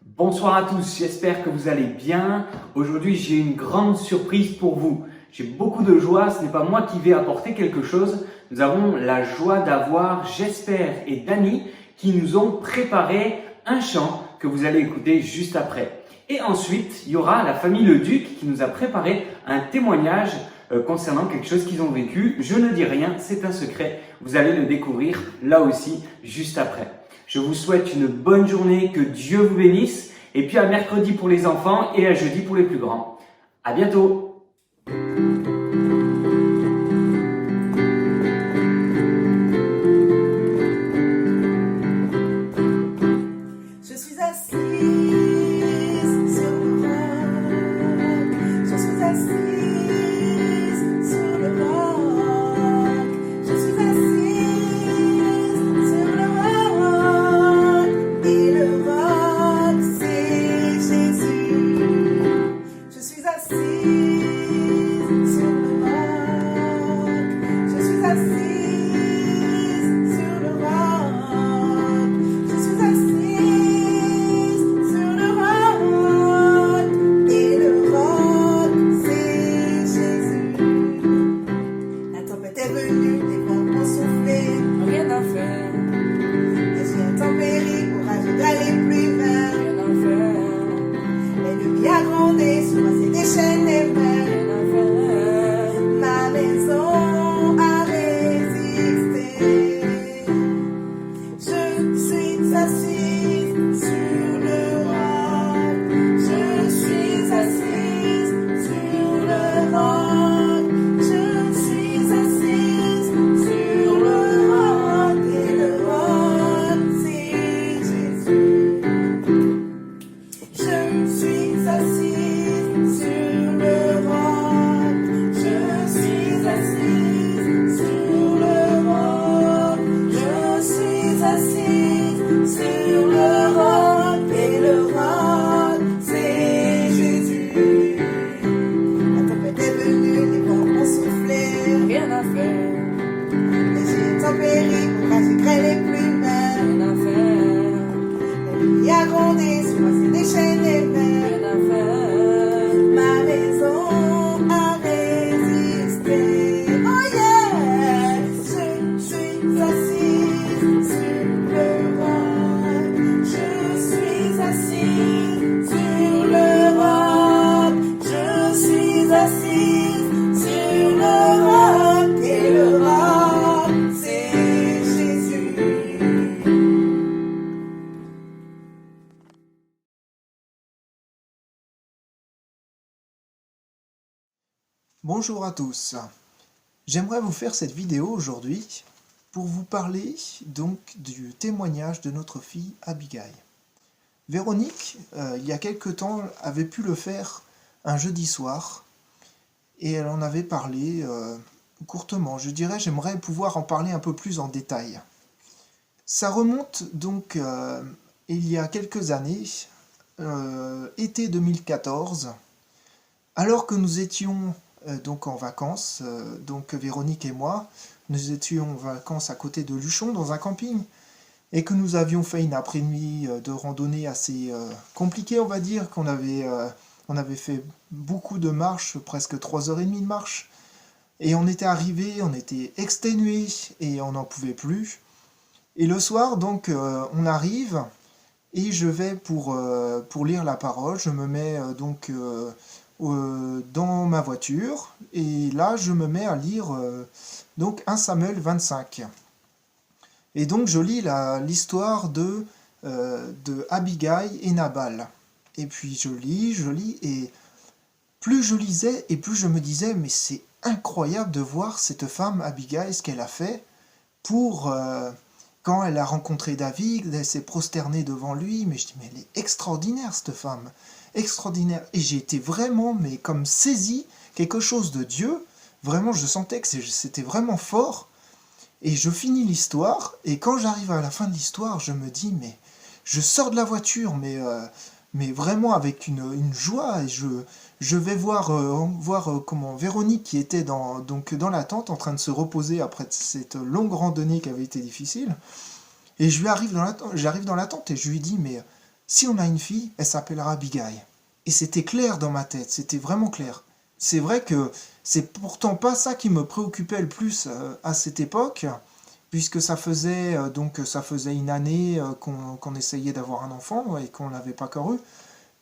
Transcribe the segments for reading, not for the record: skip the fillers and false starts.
Bonsoir à tous, j'espère que vous allez bien. Aujourd'hui, j'ai une grande surprise pour vous. J'ai beaucoup de joie, ce n'est pas moi qui vais apporter quelque chose. Nous avons la joie d'avoir Jesper et Dani qui nous ont préparé un chant que vous allez écouter juste après. Et ensuite, il y aura la famille Le Duc qui nous a préparé un témoignage concernant quelque chose qu'ils ont vécu. Je ne dis rien, c'est un secret. Vous allez le découvrir là aussi juste après. Je vous souhaite une bonne journée, que Dieu vous bénisse, et puis à mercredi pour les enfants et à jeudi pour les plus grands. À bientôt! Je suis assise sur le roc. Je suis assise sur le roc. Je suis assise sur le roc. Et le roc, c'est Jésus. Je suis assise sur le roc. Je suis assise sur le roc. Je suis assise sur le roc, et le roc, c'est Jésus. La tempête est venue, les vents ont soufflé, Rien à faire, les chiens tempérés, orage égale les pluies vertes. rien à faire, L'ennemi a grondé, sur moi c'est des chaînes et mers. rien à faire. Ma maison a résisté. Je suis assise sur le roc. Je suis assise sur le roc. Je suis assise sur le roc. Et le roc, c'est Jésus. Je suis assise sur le roc. Je suis assise sur le roc. Je suis assise sur le roc. Et le roc, c'est Jésus. La tempête est venue, les vents ont soufflé. Rien à faire, Les chiens tempérés, orage grêle les pluies vertes. rien à faire, L'ennemi a grondé, sur moi c'est des chaînes et mers. rien à faire. Ma maison a résisté. Oh yeah! Je suis assise sur le roc. Je suis assise sur le roc. Je suis assise sur le roc. Et le roc, c'est Jésus. Bonjour à tous, j'aimerais vous faire cette vidéo aujourd'hui pour vous parler donc du témoignage de notre fille Abigail. Véronique, il y a quelque temps, avait pu le faire un jeudi soir et elle en avait parlé courtement. Je dirais, j'aimerais pouvoir en parler un peu plus en détail. Ça remonte donc il y a quelques années, été 2014, alors que nous étions donc en vacances, donc Véronique et moi, nous étions en vacances à côté de Luchon dans un camping et que nous avions fait une après-midi de randonnée assez compliquée, on va dire, on avait fait beaucoup de marches, presque 3h30 de marche, et on était arrivés, on était exténués et on n'en pouvait plus. Et le soir, donc, on arrive et je vais pour lire la parole, je me mets dans ma voiture et là je me mets à lire donc 1 Samuel 25 et donc je lis l'histoire de Abigail et Nabal et puis je lis et plus je lisais et plus je me disais mais c'est incroyable de voir cette femme Abigail, ce qu'elle a fait pour quand elle a rencontré David, elle s'est prosternée devant lui, mais je dis mais elle est extraordinaire cette femme, extraordinaire. Et j'ai été vraiment, mais comme saisi, quelque chose de Dieu, vraiment je sentais que c'était vraiment fort, et je finis l'histoire, et quand j'arrive à la fin de l'histoire, je me dis mais, je sors de la voiture, mais vraiment avec une joie, et je vais voir comment Véronique qui était donc dans la tente en train de se reposer après cette longue randonnée qui avait été difficile, et j'arrive dans la tente et je lui dis mais si on a une fille, elle s'appellera Abigail. Et c'était clair dans ma tête, c'était vraiment clair. C'est vrai que c'est pourtant pas ça qui me préoccupait le plus à cette époque, puisque ça faisait une année qu'on essayait d'avoir un enfant et qu'on n'avait pas encore eu.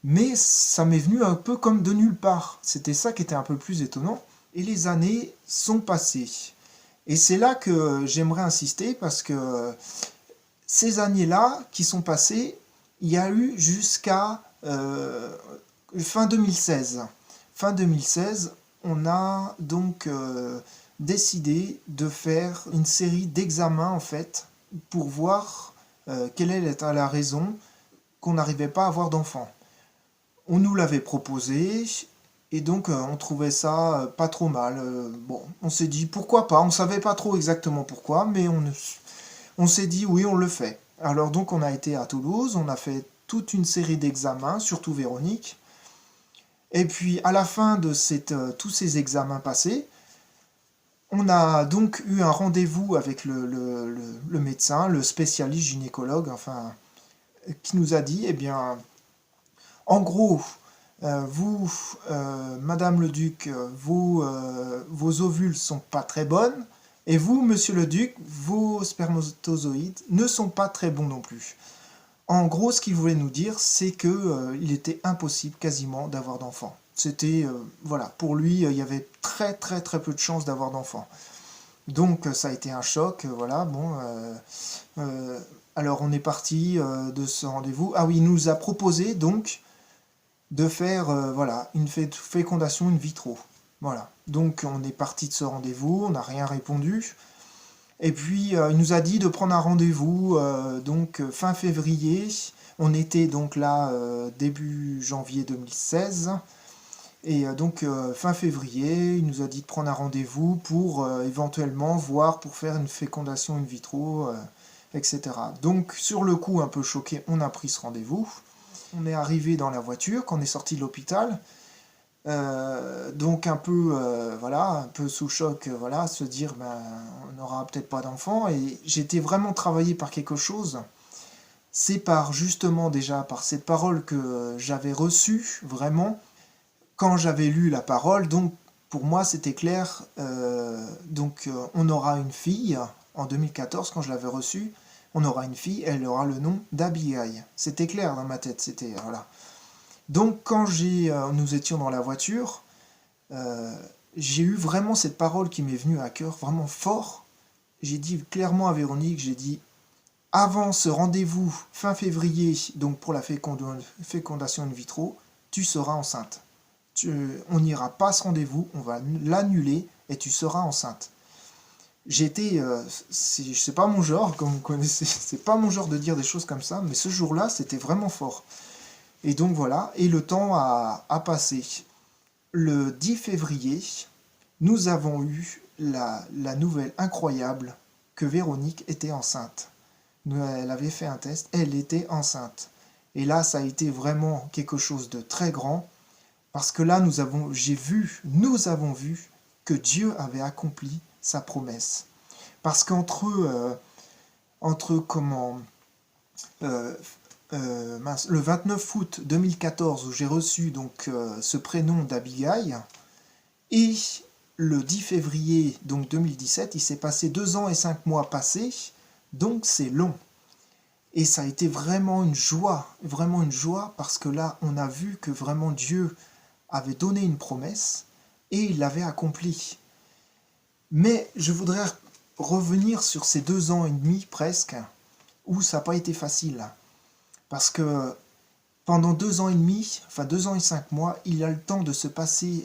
Mais ça m'est venu un peu comme de nulle part. C'était ça qui était un peu plus étonnant. Et les années sont passées. Et c'est là que j'aimerais insister parce que ces années-là qui sont passées, il y a eu jusqu'à fin 2016. Fin 2016, on a donc décidé de faire une série d'examens en fait pour voir quelle est la raison qu'on n'arrivait pas à avoir d'enfants. On nous l'avait proposé et donc on trouvait ça pas trop mal. Bon, on s'est dit pourquoi pas, on savait pas trop exactement pourquoi, mais on s'est dit oui, on le fait. Alors donc on a été à Toulouse, on a fait toute une série d'examens, surtout Véronique. Et puis à la fin de tous ces examens passés, on a donc eu un rendez-vous avec le médecin, le spécialiste gynécologue, enfin, qui nous a dit, eh bien, en gros, vous, Madame le Duc, vos ovules sont pas très bonnes, et vous, Monsieur le Duc, vos spermatozoïdes ne sont pas très bons non plus. En gros, ce qu'il voulait nous dire, c'est que il était impossible quasiment d'avoir d'enfants. C'était, voilà, pour lui, il y avait très très très peu de chances d'avoir d'enfants. Donc ça a été un choc, voilà, bon. Alors on est parti de ce rendez-vous. Ah oui, il nous a proposé donc de faire, voilà, une fécondation in vitro. Voilà, donc on est parti de ce rendez-vous, on n'a rien répondu. Et puis il nous a dit de prendre un rendez-vous donc fin février. On était donc là début janvier 2016. Et donc fin février, il nous a dit de prendre un rendez-vous pour éventuellement voir pour faire une fécondation in vitro, etc. Donc sur le coup, un peu choqué, on a pris ce rendez-vous. On est arrivé dans la voiture, quand on est sorti de l'hôpital. Donc un peu, voilà, un peu sous choc, voilà, se dire ben, on n'aura peut-être pas d'enfant. Et j'étais vraiment travaillé par quelque chose. C'est par justement déjà par cette parole que j'avais reçue vraiment quand j'avais lu la parole. Donc pour moi c'était clair. On aura une fille en 2014 quand je l'avais reçue. On aura une fille, elle aura le nom d'Abigail. C'était clair dans ma tête, c'était voilà. Donc quand nous étions dans la voiture, j'ai eu vraiment cette parole qui m'est venue à cœur, vraiment fort. J'ai dit clairement à Véronique, j'ai dit, avant ce rendez-vous fin février, donc pour la fécondation in vitro, tu seras enceinte. On n'ira pas à ce rendez-vous, on va l'annuler et tu seras enceinte. C'est pas mon genre, comme vous connaissez, c'est pas mon genre de dire des choses comme ça, mais ce jour-là, c'était vraiment fort. Et donc voilà, et le temps a passé. Le 10 février, nous avons eu la nouvelle incroyable que Véronique était enceinte. Elle avait fait un test, elle était enceinte. Et là, ça a été vraiment quelque chose de très grand, parce que là, nous avons vu que Dieu avait accompli sa promesse. Parce qu'entre le 29 août 2014 où j'ai reçu donc ce prénom d'Abigail et le 10 février donc 2017, il s'est passé 2 ans et 5 mois passés, donc c'est long. Et ça a été vraiment une joie parce que là on a vu que vraiment Dieu avait donné une promesse et il l'avait accomplie. Mais je voudrais revenir sur ces 2 ans et demi presque où ça n'a pas été facile. Parce que pendant 2 ans et demi, enfin 2 ans et 5 mois, il y a le temps de se passer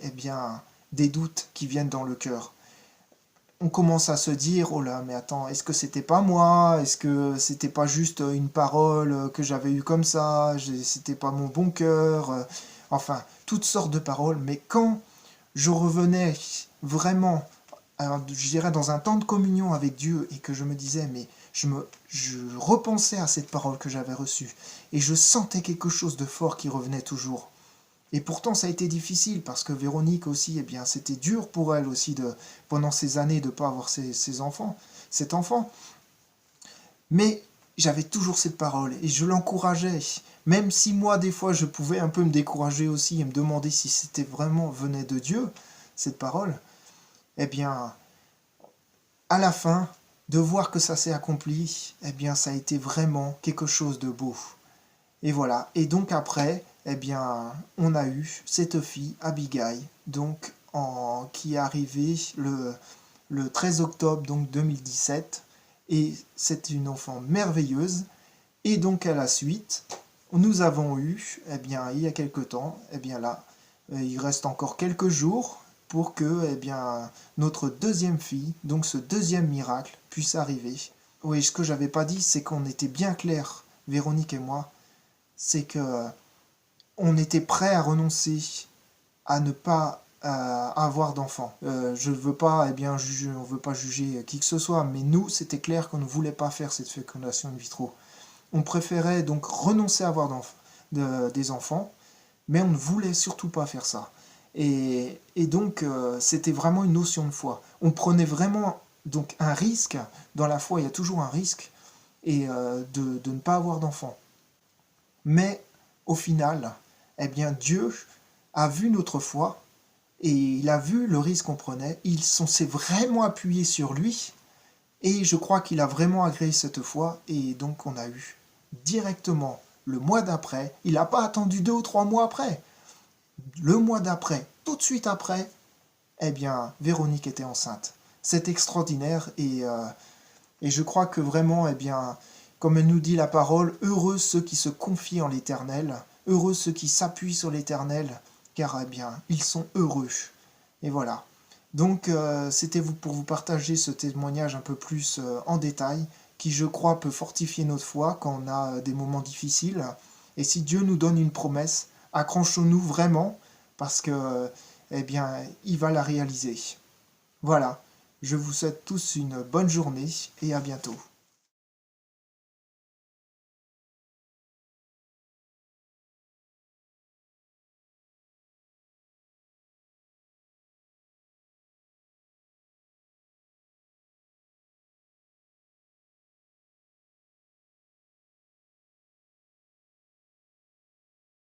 des doutes qui viennent dans le cœur. On commence à se dire, oh là, mais attends, est-ce que c'était pas moi? Est-ce que c'était pas juste une parole que j'avais eue comme ça? C'était pas mon bon cœur? Enfin, toutes sortes de paroles. Mais quand je revenais vraiment, je dirais dans un temps de communion avec Dieu et que je me disais, mais je repensais à cette parole que j'avais reçue et je sentais quelque chose de fort qui revenait toujours. Et pourtant ça a été difficile parce que Véronique aussi, c'était dur pour elle aussi pendant ces années de ne pas avoir cet enfant. Mais j'avais toujours cette parole et je l'encourageais. Même si moi, des fois, je pouvais un peu me décourager aussi et me demander si c'était vraiment venait de Dieu, cette parole, eh bien, à la fin, de voir que ça s'est accompli, eh bien, ça a été vraiment quelque chose de beau. Et voilà. Et donc après, eh bien, on a eu cette fille, Abigail, donc qui est arrivée le 13 octobre donc 2017. Et c'est une enfant merveilleuse. Et donc à la suite, nous avons eu, eh bien, il y a quelque temps, eh bien là, il reste encore quelques jours pour que, eh bien, notre deuxième fille, donc ce deuxième miracle, puisse arriver. Oui, ce que j'avais pas dit, c'est qu'on était bien clair, Véronique et moi, c'est que on était prêt à renoncer à ne pas avoir d'enfants. Je ne veux pas, eh bien, juger, on veut pas juger qui que ce soit, mais nous, c'était clair qu'on ne voulait pas faire cette fécondation in vitro. On préférait donc renoncer à avoir des enfants, mais on ne voulait surtout pas faire ça. Et donc, c'était vraiment une notion de foi. On prenait vraiment donc un risque. Dans la foi, il y a toujours un risque et de ne pas avoir d'enfants. Mais au final, eh bien, Dieu a vu notre foi et il a vu le risque qu'on prenait. S'est vraiment appuyé sur lui et je crois qu'il a vraiment agréé cette foi et donc on a eu directement le mois d'après. Il n'a pas attendu 2 ou 3 mois après. Le mois d'après, tout de suite après, eh bien, Véronique était enceinte. C'est extraordinaire et je crois que vraiment, eh bien, comme elle nous dit la parole, heureux ceux qui se confient en l'Éternel, heureux ceux qui s'appuient sur l'Éternel, car eh bien, ils sont heureux. Et voilà. Donc, c'était pour vous partager ce témoignage un peu plus en détail, qui je crois peut fortifier notre foi quand on a des moments difficiles. Et si Dieu nous donne une promesse, accrochons-nous vraiment, parce que, eh bien, il va la réaliser. Voilà. Je vous souhaite tous une bonne journée et à bientôt.